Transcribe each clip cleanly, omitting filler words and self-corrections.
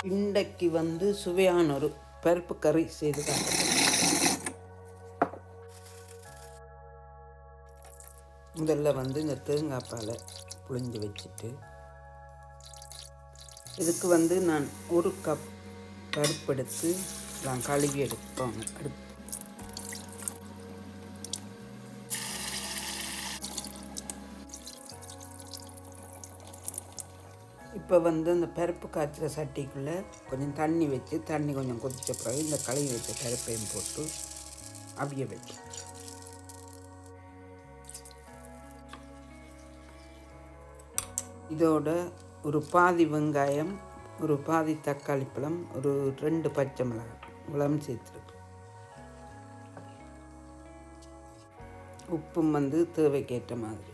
இன்றைக்கு வந்து சுவையான ஒரு பருப்பு கறி செய்து முதல்ல வந்து இந்த தேங்காய் பாலை புழிஞ்சு வச்சுட்டு இதுக்கு வந்து நான் 1 கப் பருப்பு எடுத்து நான் கழுவி எடுப்போம். இப்போ வந்து அந்த பருப்பு காய்ச்சிற சட்டிக்குள்ளே கொஞ்சம் தண்ணி வச்சு தண்ணி கொஞ்சம் கொதித்த பிறகு இந்த கழுவி வச்ச பருப்பையும் போட்டு அப்படியே வச்சு இதோட ஒரு பாதி வெங்காயம், ஒரு பாதி தக்காளி பழம், ஒரு 2 பச்சை மிளகாய் இவ்வளவு சேர்த்துருக்கு. உப்பும் வந்து தேவைக்கேற்ற மாதிரி.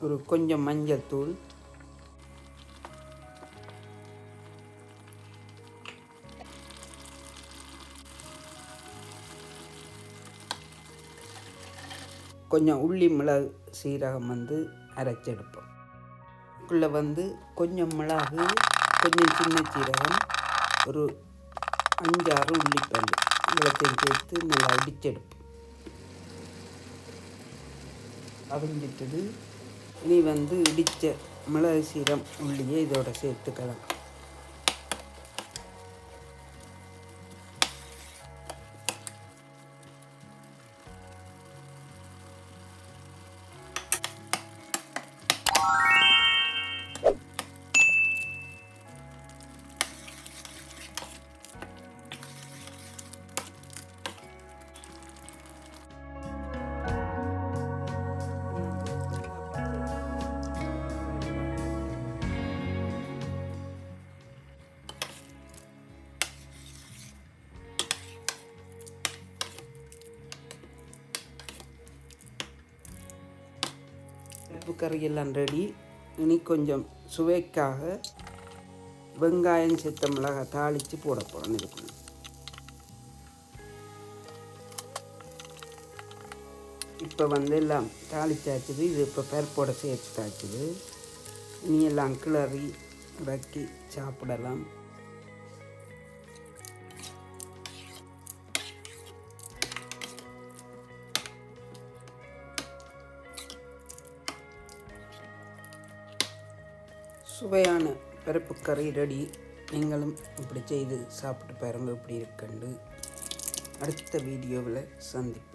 ஒரு கொஞ்சம் மஞ்சள் தூள், கொஞ்சம் உள்ளி மிளகு சீரகம் வந்து அரைச்செடுப்போம். இதுக்குள்ளே வந்து கொஞ்சம் மிளகு, கொஞ்சம் சின்ன சீரகம், ஒரு 5-6 உள்ளிப்பல் இவ்வளோத்தையும் சேர்த்து நல்லா அடிச்செடுப்போம். அவிஞ்சிட்டது. இனி வந்து இடித்த மிளகு சீரம் உள்ளியே இதோட சேர்த்துக்கலாம். பருப்பு கறியெல்லாம் ரெடி. இனி கொஞ்சம் சுவைக்காக வெங்காயம் சேர்த்த மிளகாய் தாளித்து போட போகிறோம். இதுக்குள்ள இப்போ வந்து எல்லாம் தாளிச்சாச்சுது. இது இப்போ பருப்போட சேர்த்து தாச்சுது. இனி எல்லாம் கிளறி இறக்கி சாப்பிடலாம். சுவையான பருப்பு கறி ரெடி. நீங்களும் இப்படி செய்து சாப்பிட்டு பாருங்கள் எப்படி இருக்குன்னு. அடுத்த வீடியோவில் சந்திப்போம்.